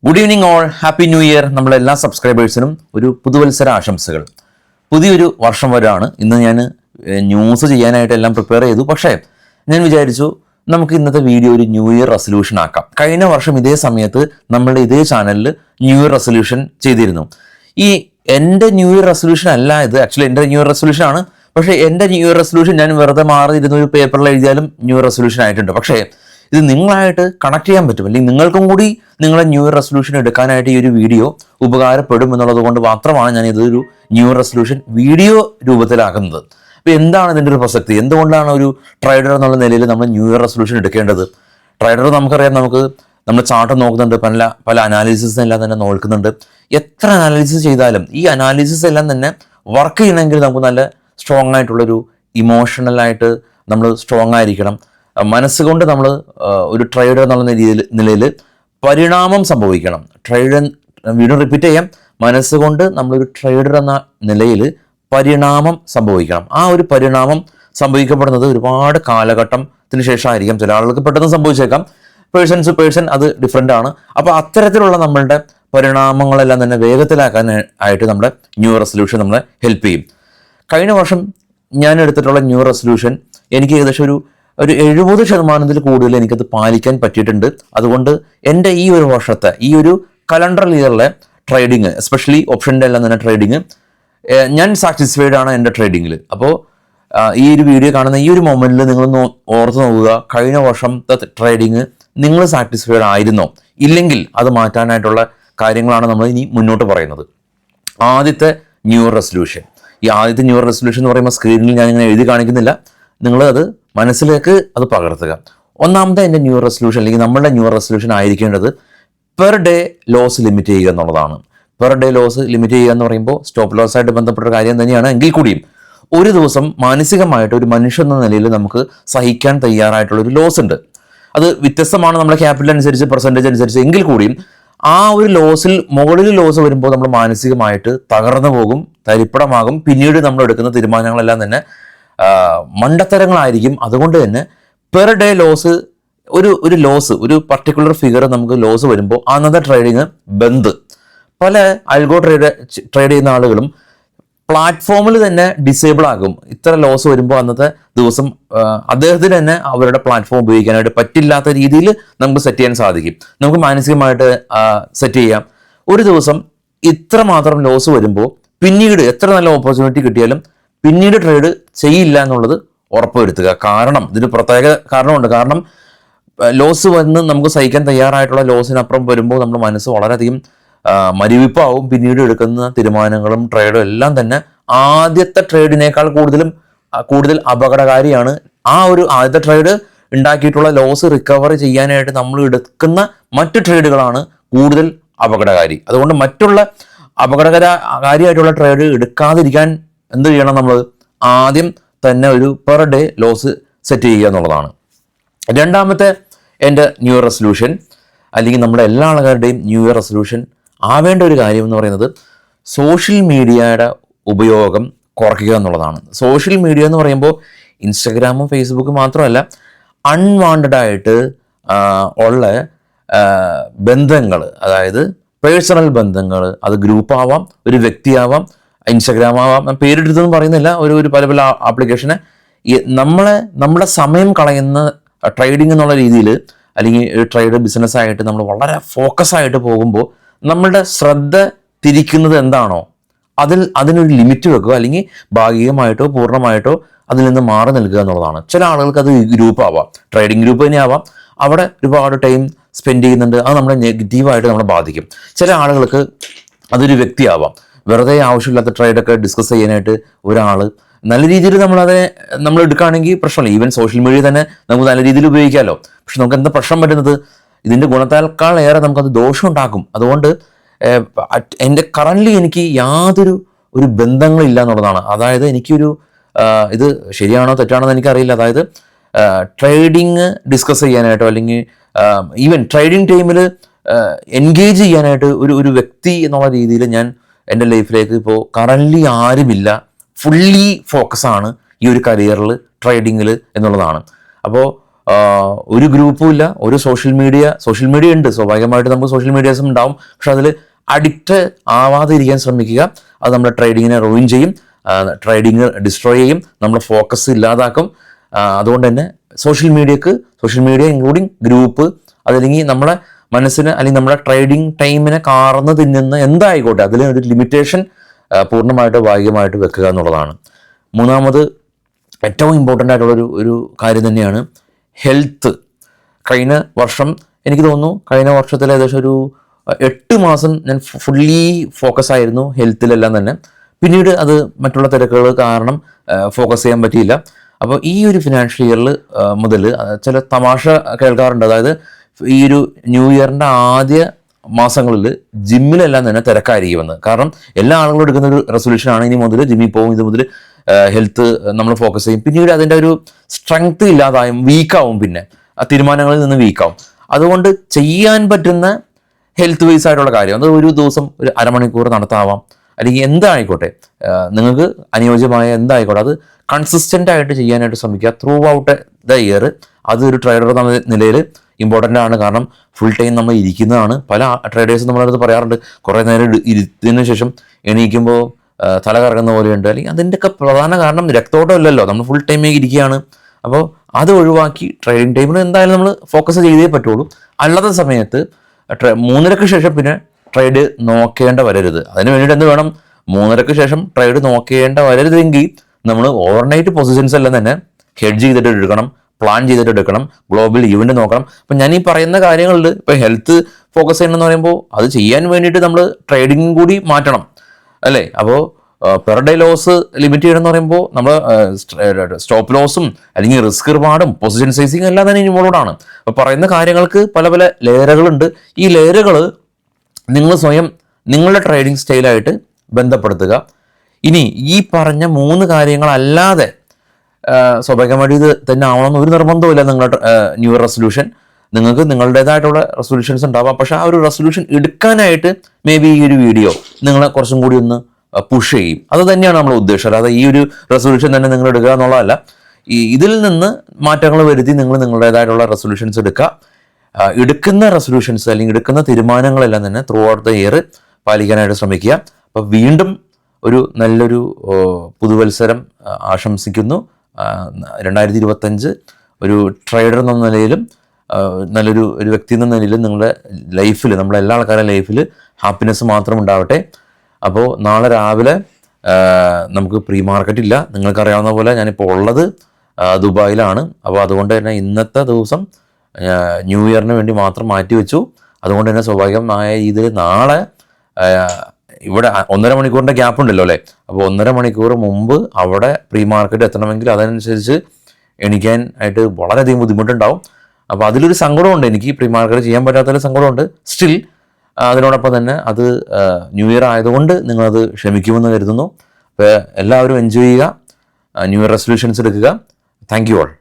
Good evening all, happy new year. നമ്മളെ എല്ലാ സബ്സ്ക്രൈബേഴ്സിനും ഒരു പുതുവത്സര ആശംസകൾ. പുതിയൊരു വർഷം വരാണ്. ഇന്ന് ഞാൻ ന്യൂസ് ചെയ്യാനായിട്ട് എല്ലാം പ്രിപ്പയർ ചെയ്തു. പക്ഷേ ഞാൻ വിചാരിച്ചു നമുക്ക് ഇന്നത്തെ വീഡിയോ ഒരു ന്യൂ ഇയർ റെസൊല്യൂഷൻ ആക്കാം. കഴിഞ്ഞ വർഷം ഇതേ സമയത്ത് നമ്മളുടെ ഇതേ ചാനലിൽ ന്യൂ ഇയർ റെസൊല്യൂഷൻ ചെയ്തിരുന്നു. ഈ എൻ്റെ ന്യൂ ഇയർ റെസൊല്യൂഷൻ അല്ല ഇത്, ആക്ച്വലി എൻ്റെ ന്യൂ ഇയർ റെസൊല്യൂഷൻ ആണ്. പക്ഷേ എൻ്റെ ന്യൂ ഇയർ റെസൊല്യൂഷൻ ഞാൻ വെറുതെ മാറിയിരുന്ന ഒരു പേപ്പറിൽ എഴുതിയാലും ന്യൂ ഇയർ റെസൊല്യൂഷൻ ആയിട്ടുണ്ട്. പക്ഷേ ഇത് നിങ്ങളായിട്ട് കണക്ട് ചെയ്യാൻ പറ്റും, അല്ലെങ്കിൽ നിങ്ങൾക്കും കൂടി നിങ്ങളെ ന്യൂ ഇയർ റെസൊല്യൂഷൻ എടുക്കാനായിട്ട് ഈ ഒരു വീഡിയോ ഉപകാരപ്പെടും എന്നുള്ളത് കൊണ്ട് മാത്രമാണ് ഞാൻ ഇതൊരു ന്യൂ ഇയർ റെസൊല്യൂഷൻ വീഡിയോ രൂപത്തിലാക്കുന്നത്. അപ്പോൾ എന്താണ് ഇതിൻ്റെ ഒരു പ്രസക്തി? എന്തുകൊണ്ടാണ് ഒരു ട്രേഡർ എന്നുള്ള നിലയിൽ നമ്മൾ ന്യൂ ഇയർ റെസൊല്യൂഷൻ എടുക്കേണ്ടത്? ട്രേഡർ നമുക്കറിയാം, നമ്മൾ ചാർട്ട് നോക്കുന്നുണ്ട്, പല അനാലിസിസ് എല്ലാം തന്നെ നോക്കുന്നുണ്ട്. എത്ര അനാലിസിസ് ചെയ്താലും ഈ അനാലിസിസ് എല്ലാം തന്നെ വർക്ക് ചെയ്യണമെങ്കിൽ നമുക്ക് നല്ല സ്ട്രോങ് ആയിട്ടുള്ളൊരു ഇമോഷണലായിട്ട് നമ്മൾ സ്ട്രോങ് ആയിരിക്കണം. മനസ്സുകൊണ്ട് നമ്മൾ ഒരു ട്രേഡർ എന്നുള്ള നിലയിൽ പരിണാമം സംഭവിക്കണം. വീണ്ടും റിപ്പീറ്റ് ചെയ്യാം, മനസ്സുകൊണ്ട് നമ്മളൊരു ട്രേഡർ എന്ന നിലയിൽ പരിണാമം സംഭവിക്കണം. ആ ഒരു പരിണാമം സംഭവിക്കപ്പെടുന്നത് ഒരുപാട് കാലഘട്ടത്തിന് ശേഷമായിരിക്കും. ചില ആളുകൾക്ക് പെട്ടെന്ന് സംഭവിച്ചേക്കാം, പേഴ്സൺ അത് ഡിഫറെൻ്റ് ആണ്. അപ്പോൾ അത്തരത്തിലുള്ള നമ്മളുടെ പരിണാമങ്ങളെല്ലാം തന്നെ വേഗത്തിലാക്കാൻ ആയിട്ട് നമ്മുടെ ന്യൂ ഇയർ റെസൊല്യൂഷൻ നമ്മളെ ഹെൽപ്പ് ചെയ്യും. കഴിഞ്ഞ വർഷം ഞാൻ എടുത്തിട്ടുള്ള ന്യൂ ഇയർ റെസൊല്യൂഷൻ എനിക്ക് ഏകദേശം ഒരു 70% കൂടുതൽ എനിക്കത് പാലിക്കാൻ പറ്റിയിട്ടുണ്ട്. അതുകൊണ്ട് എൻ്റെ ഈ ഒരു വർഷത്തെ ഈ ഒരു കലണ്ടർ ഇയറിലെ ട്രേഡിങ്, എസ്പെഷ്യലി ഓപ്ഷൻ്റെ എല്ലാം തന്നെ ട്രേഡിങ്, ഞാൻ സാറ്റിസ്ഫൈഡ് ആണ് എൻ്റെ ട്രേഡിങ്ങിൽ. അപ്പോൾ ഈ ഒരു വീഡിയോ കാണുന്ന ഈ ഒരു മൊമെൻറ്റിൽ നിങ്ങളൊന്ന് ഓർത്ത് നോക്കുക, കഴിഞ്ഞ വർഷത്തെ ട്രേഡിങ് നിങ്ങൾ സാറ്റിസ്ഫൈഡ് ആയിരുന്നോ? ഇല്ലെങ്കിൽ അത് മാറ്റാനായിട്ടുള്ള കാര്യങ്ങളാണ് നമ്മൾ ഇനി മുന്നോട്ട് പറയുന്നത്. ആദ്യത്തെ ന്യൂ ഇയർ റെസൊല്യൂഷൻ, ഈ ആദ്യത്തെ ന്യൂ ഇയർ റെസൊല്യൂഷൻ എന്ന് പറയുമ്പോൾ സ്ക്രീനിൽ ഞാനിങ്ങനെ എഴുതി കാണിക്കുന്നില്ല, നിങ്ങൾ അത് മനസ്സിലേക്ക് അത് പകർത്തുക. ഒന്നാമത്തെ എൻ്റെ ന്യൂ ഇയർ റെസൊല്യൂഷൻ, അല്ലെങ്കിൽ നമ്മളുടെ ന്യൂ ഇയർ റെസൊല്യൂഷൻ ആയിരിക്കേണ്ടത് പെർ ഡേ ലോസ് ലിമിറ്റ് ചെയ്യുക എന്നുള്ളതാണ്. പെർ ഡേ ലോസ് ലിമിറ്റ് ചെയ്യുക എന്ന് പറയുമ്പോൾ സ്റ്റോപ്പ് ലോസ് ആയിട്ട് ബന്ധപ്പെട്ട കാര്യം തന്നെയാണ്. എങ്കിൽ കൂടിയും ഒരു ദിവസം മാനസികമായിട്ട് ഒരു മനുഷ്യൻ എന്ന നിലയിൽ നമുക്ക് സഹിക്കാൻ തയ്യാറായിട്ടുള്ള ഒരു ലോസ് ഉണ്ട്. അത് വ്യത്യസ്തമാണ് നമ്മുടെ ക്യാപിറ്റൽ അനുസരിച്ച്, പെർസെൻറ്റേജ് അനുസരിച്ച്. എങ്കിൽ കൂടിയും ആ ഒരു ലോസിൽ മുകളിൽ ലോസ് വരുമ്പോൾ നമ്മൾ മാനസികമായിട്ട് തകർന്നു പോകും, തരിപ്പണമാകും. പിന്നീട് നമ്മൾ എടുക്കുന്ന തീരുമാനങ്ങളെല്ലാം തന്നെ മണ്ടത്തരങ്ങളായിരിക്കും. അതുകൊണ്ട് തന്നെ പെർ ഡേ ലോസ്, ഒരു ലോസ്, ഒരു പർട്ടിക്കുലർ ഫിഗർ നമുക്ക് ലോസ് വരുമ്പോൾ അന്നത്തെ ട്രേഡിങ് ബന്ദ്. പല അൽഗോ ട്രേഡ് ചെയ്യുന്ന ആളുകളും പ്ലാറ്റ്ഫോമിൽ തന്നെ ഡിസേബിൾ ആകും. ഇത്ര ലോസ് വരുമ്പോൾ അന്നത്തെ ദിവസം അദ്ദേഹത്തിന് തന്നെ അവരുടെ പ്ലാറ്റ്ഫോം ഉപയോഗിക്കാനായിട്ട് പറ്റില്ലാത്ത രീതിയിൽ നമുക്ക് സെറ്റ് ചെയ്യാൻ സാധിക്കും. നമുക്ക് മാനസികമായിട്ട് സെറ്റ് ചെയ്യാം. ഒരു ദിവസം ഇത്ര മാത്രം ലോസ് വരുമ്പോൾ പിന്നീട് എത്ര നല്ല ഓപ്പർച്യൂണിറ്റി കിട്ടിയാലും പിന്നീട് ട്രേഡ് ചെയ്യില്ല എന്നുള്ളത് ഉറപ്പുവരുത്തുക. കാരണം ഇതിന് പ്രത്യേക കാരണമുണ്ട്. കാരണം ലോസ് വന്ന് നമുക്ക് സഹിക്കാൻ തയ്യാറായിട്ടുള്ള ലോസിനപ്പുറം വരുമ്പോൾ നമ്മുടെ മനസ്സ് വളരെയധികം മരവിപ്പാവും. പിന്നീട് എടുക്കുന്ന തീരുമാനങ്ങളും ട്രേഡും എല്ലാം തന്നെ ആദ്യത്തെ ട്രേഡിനേക്കാൾ കൂടുതൽ അപകടകാരിയാണ്. ആ ഒരു ആദ്യത്തെ ട്രേഡ് ഉണ്ടാക്കിയിട്ടുള്ള ലോസ് റിക്കവർ ചെയ്യാനായിട്ട് നമ്മൾ എടുക്കുന്ന മറ്റ് ട്രേഡുകളാണ് കൂടുതൽ അപകടകാരി. അതുകൊണ്ട് മറ്റുള്ള അപകടകാരിയായിട്ടുള്ള ട്രേഡ് എടുക്കാതിരിക്കാൻ എന്ത് ചെയ്യണം? നമ്മൾ ആദ്യം തന്നെ ഒരു പെർ ഡേ ലോസ് സെറ്റ് ചെയ്യുക എന്നുള്ളതാണ്. രണ്ടാമത്തെ എൻ്റെ ന്യൂ ഇയർ റെസൊല്യൂഷൻ, അല്ലെങ്കിൽ നമ്മുടെ എല്ലാ ആൾക്കാരുടെയും ന്യൂ ഇയർ റെസൊല്യൂഷൻ ആവേണ്ട ഒരു കാര്യം എന്ന് പറയുന്നത് സോഷ്യൽ മീഡിയയുടെ ഉപയോഗം കുറയ്ക്കുക എന്നുള്ളതാണ്. സോഷ്യൽ മീഡിയ എന്ന് പറയുമ്പോൾ ഇൻസ്റ്റഗ്രാമും ഫേസ്ബുക്കും മാത്രമല്ല, അൺവാണ്ടഡ് ആയിട്ട് ഉള്ള ബന്ധങ്ങൾ, അതായത് പേഴ്സണൽ ബന്ധങ്ങൾ, അത് ഗ്രൂപ്പാവാം, ഒരു വ്യക്തിയാവാം, ഇൻസ്റ്റഗ്രാം ആവാം, പേരെടുത്തെന്ന് പറയുന്നില്ല, ഒരു പല ആപ്ലിക്കേഷന് നമ്മുടെ സമയം കളയുന്ന ട്രേഡിംഗ് എന്നുള്ള രീതിയിൽ, അല്ലെങ്കിൽ ട്രേഡ് ബിസിനസ്സായിട്ട് നമ്മൾ വളരെ ഫോക്കസ് ആയിട്ട് പോകുമ്പോൾ നമ്മളുടെ ശ്രദ്ധ തിരിക്കുന്നത് എന്താണോ അതിനൊരു ലിമിറ്റ് വെക്കുക, അല്ലെങ്കിൽ ഭാഗികമായിട്ടോ പൂർണ്ണമായിട്ടോ അതിൽ നിന്ന് മാറി നിൽക്കുക എന്നുള്ളതാണ്. ചില ആളുകൾക്ക് അത് ഗ്രൂപ്പ് ആവാം, ട്രേഡിംഗ് ഗ്രൂപ്പ് തന്നെ ആവാം, അവിടെ ഒരുപാട് ടൈം സ്പെൻഡ് ചെയ്യുന്നുണ്ട്, അത് നമ്മളെ നെഗറ്റീവായിട്ട് നമ്മളെ ബാധിക്കും. ചില ആളുകൾക്ക് അതൊരു വ്യക്തിയാവാം, വെറുതെ ആവശ്യമില്ലാത്ത ട്രേഡൊക്കെ ഡിസ്കസ് ചെയ്യാനായിട്ട് ഒരാൾ നല്ല രീതിയിൽ നമ്മൾ എടുക്കുകയാണെങ്കിൽ പ്രശ്നമില്ല. ഈവൻ സോഷ്യൽ മീഡിയ തന്നെ നമുക്ക് നല്ല രീതിയിൽ ഉപയോഗിക്കാമല്ലോ. പക്ഷെ നമുക്ക് എന്താ പ്രശ്നം പറ്റുന്നത്? ഇതിൻ്റെ ഗുണത്തേക്കാൾ ഏറെ നമുക്കത് ദോഷം ഉണ്ടാക്കും. അതുകൊണ്ട് എൻ്റെ കറൻ്റ്ലി എനിക്ക് യാതൊരു ബന്ധങ്ങളില്ല എന്നുള്ളതാണ്. അതായത് എനിക്കൊരു ഇത് ശരിയാണോ തെറ്റാണോ എന്ന് എനിക്കറിയില്ല. അതായത് ട്രേഡിങ് ഡിസ്കസ് ചെയ്യാനായിട്ടോ, അല്ലെങ്കിൽ ഈവൻ ട്രേഡിങ് ടൈമിൽ എൻഗേജ് ചെയ്യാനായിട്ട് ഒരു വ്യക്തി എന്നുള്ള രീതിയിൽ ഞാൻ എൻ്റെ ലൈഫിലേക്ക് ഇപ്പോൾ കറൻ്റ്ലി ആരുമില്ല. ഫുള്ളി ഫോക്കസാണ് ഈ ഒരു കരിയറിൽ, ട്രേഡിങ്ങിൽ എന്നുള്ളതാണ്. അപ്പോൾ ഒരു ഗ്രൂപ്പും ഇല്ല, ഒരു സോഷ്യൽ മീഡിയ ഉണ്ട്, സ്വാഭാവികമായിട്ട് നമുക്ക് സോഷ്യൽ മീഡിയാസും ഉണ്ടാവും. പക്ഷെ അതിൽ അഡിക്റ്റ് ആവാതെ ഇരിക്കാൻ ശ്രമിക്കുക. അത് നമ്മുടെ ട്രേഡിങ്ങിനെ റൂയിൻ ചെയ്യും, ട്രേഡിങ് ഡിസ്ട്രോയ് ചെയ്യും, നമ്മുടെ ഫോക്കസ് ഇല്ലാതാക്കും. അതുകൊണ്ട് തന്നെ സോഷ്യൽ മീഡിയ ഇൻക്ലൂഡിങ് ഗ്രൂപ്പ്, അതല്ലെങ്കിൽ നമ്മളെ മനസ്സിന് അല്ലെങ്കിൽ നമ്മുടെ ട്രേഡിങ് ടൈമിനെ കാർന്ന് തിന്നുന്ന എന്തായിക്കോട്ടെ അതിൽ ഒരു ലിമിറ്റേഷൻ പൂർണ്ണമായിട്ട് ഭാഗികമായിട്ട് വെക്കുക എന്നുള്ളതാണ്. മൂന്നാമത് ഏറ്റവും ഇമ്പോർട്ടൻ്റ് ആയിട്ടുള്ള ഒരു കാര്യം തന്നെയാണ് ഹെൽത്ത്. കഴിഞ്ഞ വർഷം എനിക്ക് തോന്നുന്നു കഴിഞ്ഞ വർഷത്തിൽ ഏകദേശം ഒരു 8 മാസം ഞാൻ ഫുള്ളി ഫോക്കസ് ആയിരുന്നു ഹെൽത്തിലെല്ലാം തന്നെ. പിന്നീട് അത് മറ്റുള്ള തിരക്കുകൾ കാരണം ഫോക്കസ് ചെയ്യാൻ പറ്റിയില്ല. അപ്പോൾ ഈ ഒരു ഫിനാൻഷ്യൽ ഇയറിൽ മുതൽ ചില തമാശ കേൾക്കാറുണ്ട്. അതായത് ഈ ഒരു ന്യൂ ഇയറിൻ്റെ ആദ്യ മാസങ്ങളിൽ ജിമ്മിലെല്ലാം തന്നെ തിരക്കായിരിക്കുമെന്ന്. കാരണം എല്ലാ ആളുകളും എടുക്കുന്ന ഒരു റെസൊല്യൂഷനാണ് ഇനി മുതൽ ജിമ്മിൽ പോകും, ഇത് മുതൽ ഹെൽത്ത് നമ്മൾ ഫോക്കസ് ചെയ്യും. പിന്നീട് അതിൻ്റെ ഒരു സ്ട്രെങ്ത് ഇല്ലാതായും വീക്കാവും, പിന്നെ ആ തീരുമാനങ്ങളിൽ നിന്ന് വീക്കാവും. അതുകൊണ്ട് ചെയ്യാൻ പറ്റുന്ന ഹെൽത്ത് വൈസ് ആയിട്ടുള്ള കാര്യം അത് ഒരു ദിവസം ഒരു അരമണിക്കൂർ നടത്താവാം, അല്ലെങ്കിൽ എന്തായിക്കോട്ടെ നിങ്ങൾക്ക് അനുയോജ്യമായ എന്തായിക്കോട്ടെ അത് കൺസിസ്റ്റൻ്റ് ആയിട്ട് ചെയ്യാനായിട്ട് ശ്രമിക്കുക ത്രൂ ഔട്ട് ദ ഇയർ. അതൊരു ട്രേഡർ എന്ന നിലയിൽ ഇമ്പോർട്ടൻ്റ് ആണ്. കാരണം ഫുൾ ടൈം നമ്മൾ ഇരിക്കുന്നതാണ്. പല ട്രേഡേഴ്സും നമ്മളടുത്ത് പറയാറുണ്ട് കുറേ നേരം ഇരുത്തിയതിനു ശേഷം എണീക്കുമ്പോൾ തല കറങ്ങുന്ന പോലെയുണ്ട്, അല്ലെങ്കിൽ അതിൻ്റെയൊക്കെ പ്രധാന കാരണം രക്തോട്ടം ഇല്ലല്ലോ, നമ്മൾ ഫുൾ ടൈമേ ഇരിക്കുകയാണ്. അപ്പോൾ അത് ഒഴിവാക്കി ട്രേഡിംഗ് ടൈമിൽ എന്തായാലും നമ്മൾ ഫോക്കസ് ചെയ്തേ പറ്റുള്ളൂ. അല്ലാത്ത സമയത്ത് 3:30 ശേഷം പിന്നെ ട്രേഡ് നോക്കേണ്ട വരരുത്. അതിന് വേണ്ടിയിട്ട് എന്ത് വേണം, 3:30 ശേഷം ട്രേഡ് നോക്കേണ്ട വരരുതെങ്കിൽ നമ്മൾ ഓവർനൈറ്റ് പൊസിഷൻസ് എല്ലാം തന്നെ ഹെഡ്ജ് ചെയ്തിട്ട് എടുക്കണം, പ്ലാൻ ചെയ്തിട്ട് എടുക്കണം, ഗ്ലോബൽ ഇവന്റ് നോക്കണം. അപ്പം ഞാൻ ഈ പറയുന്ന കാര്യങ്ങളിൽ ഇപ്പോൾ ഹെൽത്ത് ഫോക്കസ് ചെയ്യണമെന്ന് പറയുമ്പോൾ അത് ചെയ്യാൻ വേണ്ടിയിട്ട് നമ്മൾ ട്രേഡിംഗ് കൂടി മാറ്റണം അല്ലേ. അപ്പോൾ പെർ ഡേ ലോസ് ലിമിറ്റ് ചെയ്യണമെന്ന് പറയുമ്പോൾ നമ്മൾ സ്റ്റോപ്പ് ലോസും അല്ലെങ്കിൽ റിസ്ക് റിവാർഡും പൊസിഷൻ സൈസിങ് എല്ലാം തന്നെ ഇൻവോൾവ് ആണ്. അപ്പോൾ പറയുന്ന കാര്യങ്ങൾക്ക് പല പല ലെയറുകളുണ്ട്. ഈ ലെയറുകൾ നിങ്ങൾ സ്വയം നിങ്ങളുടെ ട്രേഡിംഗ് സ്റ്റൈലായിട്ട് ബന്ധപ്പെടുത്തുക. ഇനി ഈ പറഞ്ഞ 3 കാര്യങ്ങളല്ലാതെ സ്വാഭാവികമായിട്ട് ഇത് തന്നെ ആവണമെന്ന് ഒരു നിർബന്ധമില്ല. നിങ്ങളുടെ ന്യൂ ഇയർ റെസൊല്യൂഷൻ നിങ്ങൾക്ക് നിങ്ങളുടേതായിട്ടുള്ള റെസൊല്യൂഷൻസ് ഉണ്ടാവാം. പക്ഷെ ആ ഒരു റെസൊല്യൂഷൻ എടുക്കാനായിട്ട് മേ ബി ഈ ഒരു വീഡിയോ നിങ്ങളെ കുറച്ചും കൂടി ഒന്ന് പുഷ് ചെയ്യും. അത് തന്നെയാണ് നമ്മൾ ഉദ്ദേശം. അല്ലാതെ ഈ ഒരു റെസൊല്യൂഷൻ തന്നെ നിങ്ങൾ എടുക്കുക എന്നുള്ളതല്ല. ഇതിൽ നിന്ന് മാറ്റങ്ങൾ വരുത്തി നിങ്ങൾ നിങ്ങളുടേതായിട്ടുള്ള റെസൊല്യൂഷൻസ് എടുക്കുക. എടുക്കുന്ന റെസൊല്യൂഷൻസ് അല്ലെങ്കിൽ എടുക്കുന്ന തീരുമാനങ്ങളെല്ലാം തന്നെ ത്രൂ ഔട്ട് ദ ഇയർ പാലിക്കാനായിട്ട് ശ്രമിക്കുക. അപ്പോൾ വീണ്ടും ഒരു നല്ലൊരു പുതുവത്സരം ആശംസിക്കുന്നു. 2025 ഒരു ട്രേഡർ എന്ന നിലയിലും നല്ലൊരു വ്യക്തി എന്ന നിലയിലും നിങ്ങളുടെ ലൈഫിൽ, നമ്മളെ എല്ലാ ആൾക്കാരുടെ ലൈഫിൽ ഹാപ്പിനെസ് മാത്രം ഉണ്ടാവട്ടെ. അപ്പോൾ നാളെ രാവിലെ നമുക്ക് പ്രീ മാർക്കറ്റ് ഇല്ല. നിങ്ങൾക്കറിയാവുന്ന പോലെ ഞാനിപ്പോൾ ഉള്ളത് ദുബായിലാണ്. അപ്പോൾ അതുകൊണ്ട് തന്നെ ഇന്നത്തെ ദിവസം ന്യൂ ഇയറിന് വേണ്ടി മാത്രം മാറ്റി വെച്ചു. അതുകൊണ്ട് തന്നെ സ്വാഭാവികമായ ഇതിൽ നാളെ ഇവിടെ 1.5 മണിക്കൂറിൻ്റെ ഗ്യാപ്പ് ഉണ്ടല്ലോ അല്ലേ. അപ്പോൾ 1.5 മണിക്കൂർ മുമ്പ് അവിടെ പ്രീ മാർക്കറ്റ് എത്തണമെങ്കിൽ അതനുസരിച്ച് എണീക്കാൻ ആയിട്ട് വളരെയധികം ബുദ്ധിമുട്ടുണ്ടാവും. അപ്പോൾ അതിലൊരു സങ്കടമുണ്ട്, എനിക്ക് പ്രീ മാർക്കറ്റ് ചെയ്യാൻ പറ്റാത്തൊരു സങ്കടമുണ്ട്. സ്റ്റിൽ അതിനോടൊപ്പം തന്നെ അത് ന്യൂ ഇയർ ആയതുകൊണ്ട് നിങ്ങളത് ക്ഷമിക്കുമെന്ന് കരുതുന്നു. അപ്പോൾ എല്ലാവരും എൻജോയ് ചെയ്യുക, ന്യൂ ഇയർ റെസൊല്യൂഷൻസ് എടുക്കുക. Thank you all.